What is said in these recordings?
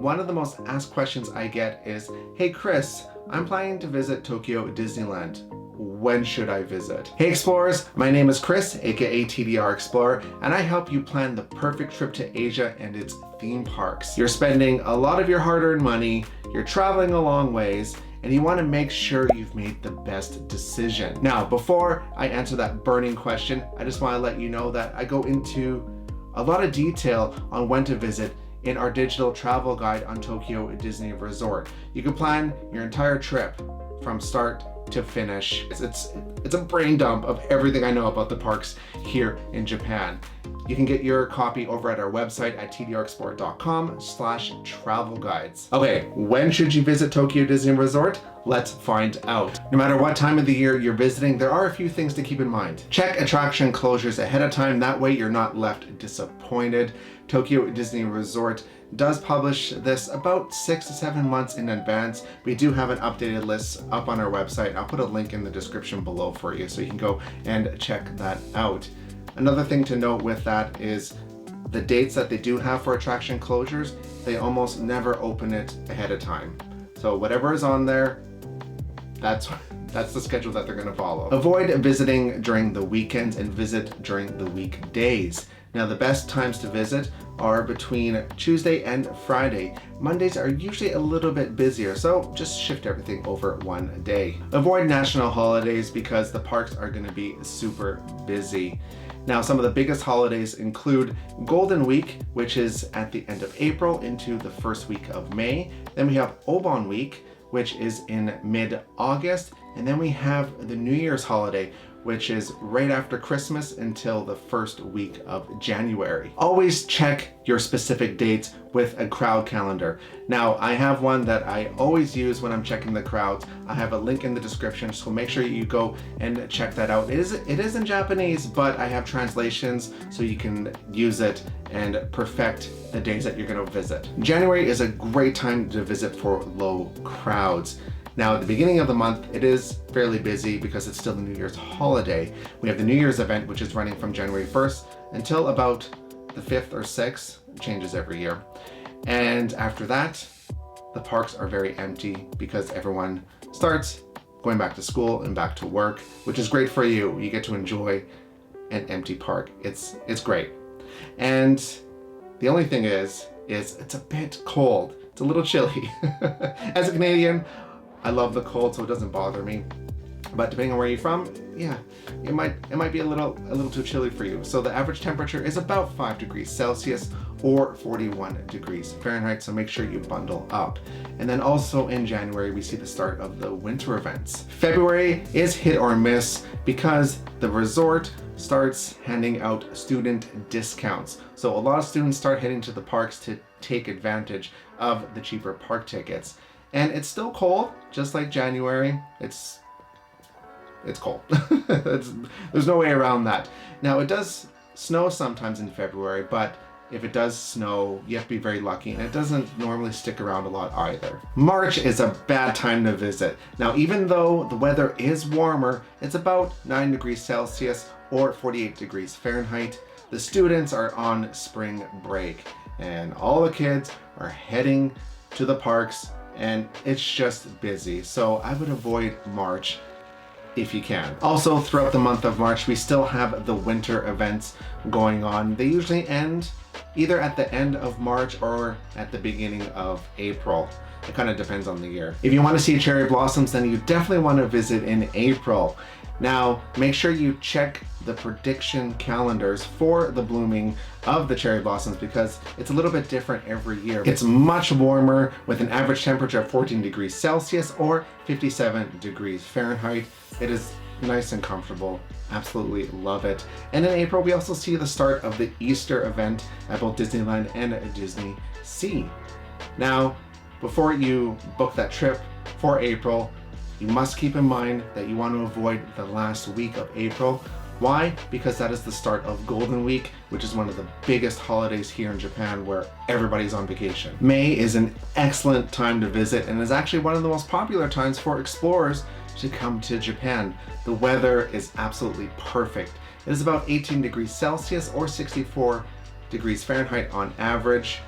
one of the most asked questions I get is, hey Chris, I'm planning to visit Tokyo Disneyland. When should I visit? Hey Explorers, my name is Chris, aka TDRExplorer, and I help you plan the perfect trip to Asia and its theme parks. You're spending a lot of your hard-earned money, you're traveling a long ways, and you want to make sure you've made the best decision. Now, before I answer that burning question, I just want to let you know that I go into a lot of detail on when to visit in our digital travel guide on Tokyo Disney Resort. You can plan your entire trip from start to finish. It's a brain dump of everything I know about the parks here in Japan. You can get your copy over at our website at tdrexplorer.com/travel guides. Okay, when should you visit Tokyo Disney Resort? Let's find out. No matter what time of the year you're visiting, there are a few things to keep in mind. Check attraction closures ahead of time, that way you're not left disappointed. Tokyo Disney Resort does publish this about 6 to 7 months in advance. We do have an updated list up on our website. I'll put a link in the description below for you so you can go and check that out. Another thing to note with that is the dates that they do have for attraction closures, they almost never open it ahead of time. So whatever is on there, that's the schedule that they're going to follow. Avoid visiting during the weekends and visit during the weekdays. Now the best times to visit are between Tuesday and Friday. Mondays are usually a little bit busier, so just shift everything over one day. Avoid national holidays because the parks are going to be super busy. Now, some of the biggest holidays include Golden Week, which is at the end of April into the first week of May. Then we have Obon Week, which is in mid-August. And then we have the New Year's holiday, which is right after Christmas until the first week of January. Always check your specific dates with a crowd calendar. Now, I have one that I always use when I'm checking the crowds. I have a link in the description, so make sure you go and check that out. It is in Japanese, but I have translations so you can use it and perfect the days that you're gonna visit. January is a great time to visit for low crowds. Now, at the beginning of the month, it is fairly busy because it's still the New Year's holiday. We have the New Year's event, which is running from January 1st until about the 5th or 6th, it changes every year. And after that, the parks are very empty because everyone starts going back to school and back to work, which is great for you. You get to enjoy an empty park. It's great. And the only thing is it's a bit cold. It's a little chilly. As a Canadian, I love the cold, so it doesn't bother me. But depending on where you're from, yeah, it might be a little too chilly for you. So the average temperature is about 5 degrees Celsius or 41 degrees Fahrenheit, so make sure you bundle up. And then also in January, we see the start of the winter events. February is hit or miss because the resort starts handing out student discounts. So a lot of students start heading to the parks to take advantage of the cheaper park tickets. And it's still cold, just like January. It's cold. There's no way around that. Now, it does snow sometimes in February, but if it does snow, you have to be very lucky, and it doesn't normally stick around a lot either. March is a bad time to visit. Now, even though the weather is warmer, it's about 9 degrees Celsius or 48 degrees Fahrenheit. The students are on spring break, and all the kids are heading to the parks, and it's just busy. So I would avoid March if you can. Also, throughout the month of March, we still have the winter events going on. They usually end either at the end of March or at the beginning of April. It kind of depends on the year. If you want to see cherry blossoms, then you definitely want to visit in April. Now, make sure you check the prediction calendars for the blooming of the cherry blossoms because it's a little bit different every year. It's much warmer with an average temperature of 14 degrees Celsius or 57 degrees Fahrenheit. It is nice and comfortable. Absolutely love it. And in April, we also see the start of the Easter event at both Disneyland and DisneySea. Now, before you book that trip for April, you must keep in mind that you want to avoid the last week of April. Why? Because that is the start of Golden Week, which is one of the biggest holidays here in Japan where everybody's on vacation. May is an excellent time to visit and is actually one of the most popular times for explorers to come to Japan. The weather is absolutely perfect. It is about 18 degrees Celsius or 64 degrees Fahrenheit on average.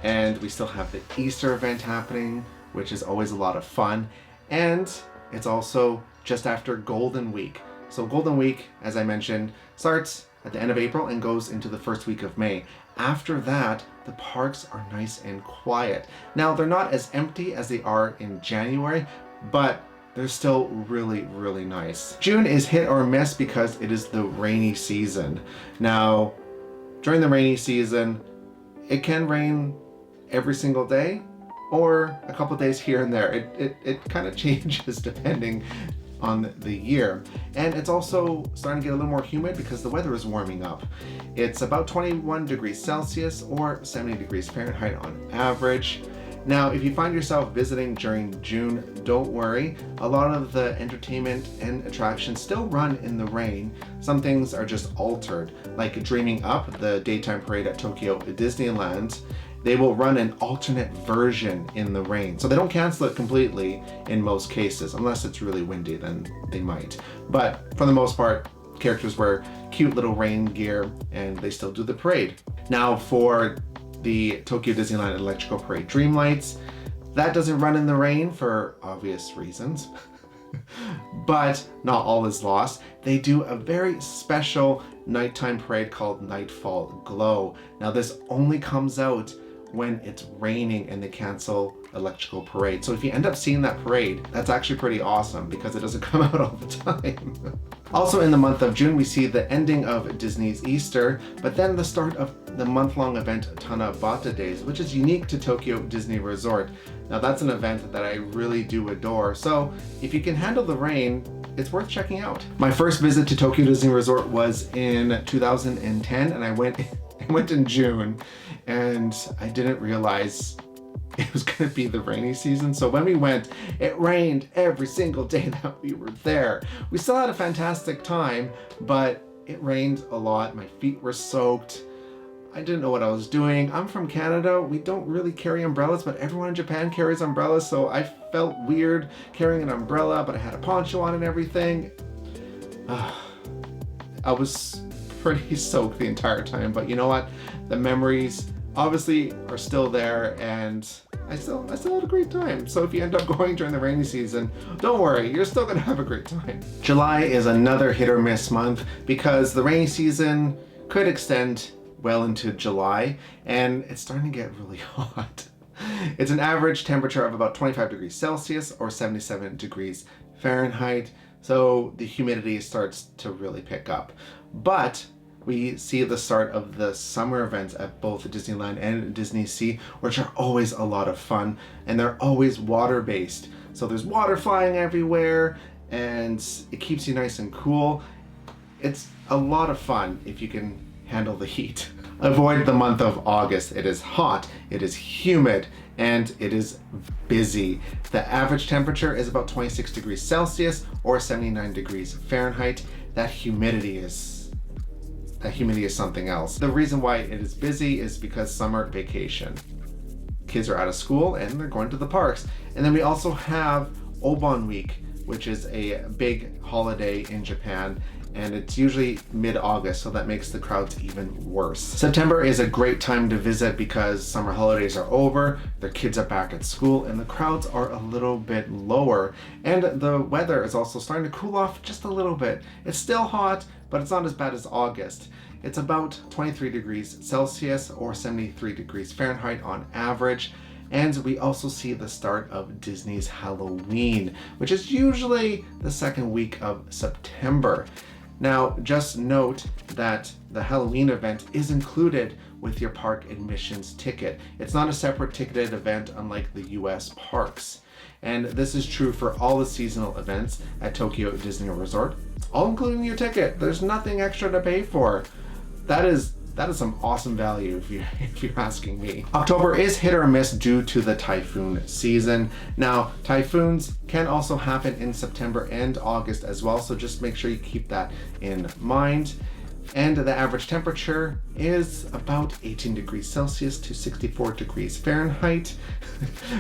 And we still have the Easter event happening, which is always a lot of fun. And it's also just after Golden Week. So Golden Week, as I mentioned, starts at the end of April and goes into the first week of May. After that, the parks are nice and quiet. Now, they're not as empty as they are in January, but they're still really, really nice. June is hit or miss because it is the rainy season. Now, during the rainy season, it can rain every single day or a couple days here and there. It kind of changes depending on the year. And it's also starting to get a little more humid because the weather is warming up. It's about 21 degrees Celsius or 70 degrees Fahrenheit on average. Now, if you find yourself visiting during June, don't worry. A lot of the entertainment and attractions still run in the rain. Some things are just altered, like Dreaming Up, the daytime parade at Tokyo Disneyland. They will run an alternate version in the rain. So they don't cancel it completely in most cases, unless it's really windy, then they might. But for the most part, characters wear cute little rain gear and they still do the parade. Now for the Tokyo Disneyland Electrical Parade Dreamlights, that doesn't run in the rain for obvious reasons. But not all is lost. They do a very special nighttime parade called Nightfall Glow. Now this only comes out when it's raining and they cancel electrical parade. So if you end up seeing that parade, that's actually pretty awesome because it doesn't come out all the time. Also in the month of June, we see the ending of Disney's Easter, but then the start of the month-long event Tanabata Days, which is unique to Tokyo Disney Resort. Now that's an event that I really do adore. So if you can handle the rain, it's worth checking out. My first visit to Tokyo Disney Resort was in 2010 and I went in June and I didn't realize it was going to be the rainy season. So when we went, it rained every single day that we were there. We still had a fantastic time, but it rained a lot. My feet were soaked. I didn't know what I was doing. I'm from Canada. We don't really carry umbrellas, but everyone in Japan carries umbrellas. So I felt weird carrying an umbrella, but I had a poncho on and everything. I was pretty soaked the entire time, but you know what? The memories obviously are still there and I still had a great time. So if you end up going during the rainy season, don't worry, you're still gonna have a great time. July is another hit or miss month because the rainy season could extend well into July and it's starting to get really hot. It's an average temperature of about 25 degrees Celsius or 77 degrees Fahrenheit. So the humidity starts to really pick up. But we see the start of the summer events at both Disneyland and DisneySea, which are always a lot of fun, and they're always water-based. So there's water flying everywhere, and it keeps you nice and cool. It's a lot of fun if you can handle the heat. Avoid the month of August. It is hot, it is humid, and it is busy. The average temperature is about 26 degrees Celsius or 79 degrees Fahrenheit. That humidity is something else. The reason why it is busy is because summer vacation. Kids are out of school and they're going to the parks. And then we also have Obon Week, which is a big holiday in Japan, and it's usually mid-August, so that makes the crowds even worse. September is a great time to visit because summer holidays are over, their kids are back at school, and the crowds are a little bit lower. And the weather is also starting to cool off just a little bit. It's still hot, but it's not as bad as August. It's about 23 degrees Celsius or 73 degrees Fahrenheit on average. And we also see the start of Disney's Halloween, which is usually the second week of September. Now, just note that the Halloween event is included with your park admissions ticket. It's not a separate ticketed event unlike the US parks. And this is true for all the seasonal events at Tokyo Disney Resort, all including your ticket. There's nothing extra to pay for. That is some awesome value if you're asking me. October is hit or miss due to the typhoon season. Now, typhoons can also happen in September and August as well, so just make sure you keep that in mind. And the average temperature is about 18 degrees Celsius to 64 degrees Fahrenheit.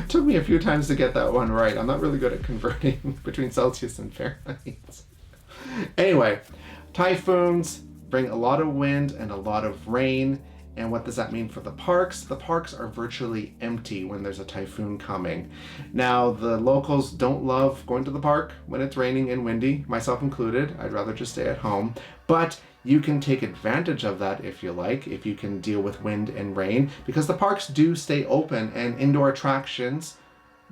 Took me a few times to get that one right. I'm not really good at converting between Celsius and Fahrenheit. Anyway, typhoons bring a lot of wind and a lot of rain, And what does that mean for the parks? The parks are virtually empty when there's a typhoon coming. Now, the locals don't love going to the park when it's raining and windy, myself included. I'd rather just stay at home. But you can take advantage of that if you like, if you can deal with wind and rain, because the parks do stay open and indoor attractions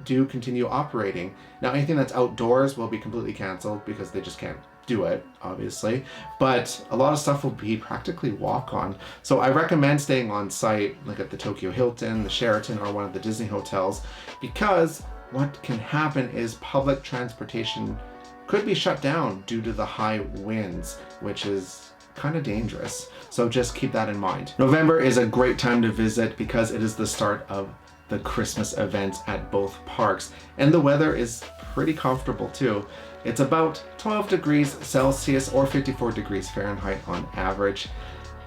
do continue operating. Now, anything that's outdoors will be completely canceled because they just can't do it, obviously, but a lot of stuff will be practically walk on. So I recommend staying on site, like at the Tokyo Hilton, the Sheraton, or one of the Disney hotels, because what can happen is public transportation could be shut down due to the high winds, which is kind of dangerous. So just keep that in mind. November is a great time to visit because it is the start of the Christmas events at both parks, and the weather is pretty comfortable too. It's about 12 degrees Celsius or 54 degrees Fahrenheit on average.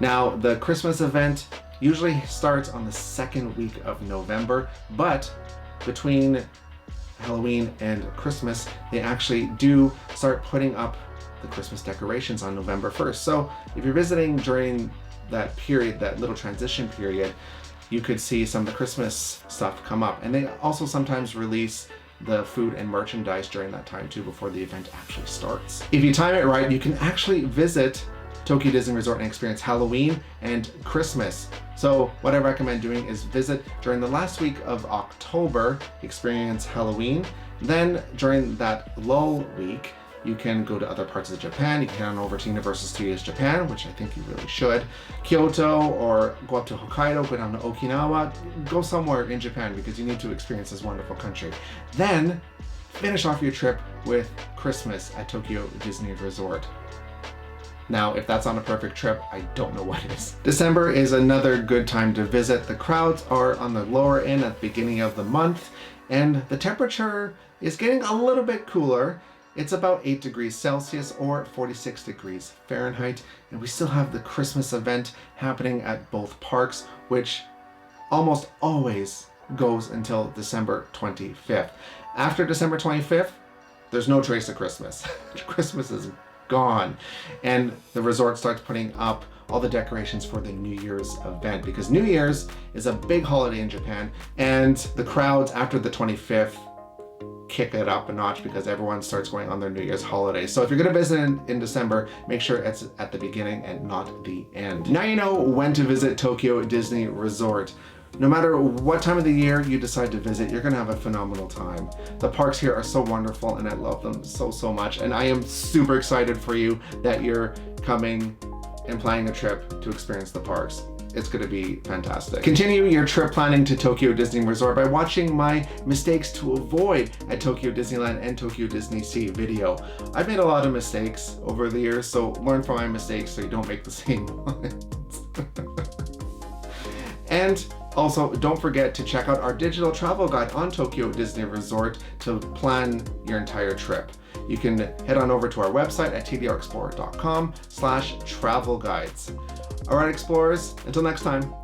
Now, the Christmas event usually starts on the second week of November, but between Halloween and Christmas, they actually do start putting up the Christmas decorations on November 1st. So if you're visiting during that period, that little transition period, you could see some of the Christmas stuff come up. And they also sometimes release the food and merchandise during that time too, before the event actually starts. If you time it right, you can actually visit Tokyo Disney Resort and experience Halloween and Christmas. So what I recommend doing is visit during the last week of October, experience Halloween. Then during that lull week, you can go to other parts of Japan. You can head on over to Universal Studios Japan, which I think you really should. Kyoto, or go up to Hokkaido, go down to Okinawa, go somewhere in Japan because you need to experience this wonderful country. Then finish off your trip with Christmas at Tokyo Disney Resort. Now, if that's not a perfect trip, I don't know what is. December is another good time to visit. The crowds are on the lower end at the beginning of the month, and the temperature is getting a little bit cooler. It's about 8 degrees Celsius or 46 degrees Fahrenheit, and we still have the Christmas event happening at both parks, which almost always goes until December 25th. After December 25th, there's no trace of Christmas. Christmas is gone, and the resort starts putting up all the decorations for the New Year's event, because New Year's is a big holiday in Japan, and the crowds after the 25th kick it up a notch because everyone starts going on their New Year's holiday. So if you're going to visit in December, make sure it's at the beginning and not the end. Now you know when to visit Tokyo Disney Resort. No matter what time of the year you decide to visit, you're going to have a phenomenal time. The parks here are so wonderful and I love them so much. And I am super excited for you that you're coming and planning a trip to experience the parks. It's going to be fantastic. Continue your trip planning to Tokyo Disney Resort by watching my mistakes to avoid at Tokyo Disneyland and Tokyo DisneySea video. I've made a lot of mistakes over the years, so learn from my mistakes so you don't make the same ones. And also, don't forget to check out our digital travel guide on Tokyo Disney Resort to plan your entire trip. You can head on over to our website at TDRExplorer.com/travel guides. All right, explorers, until next time.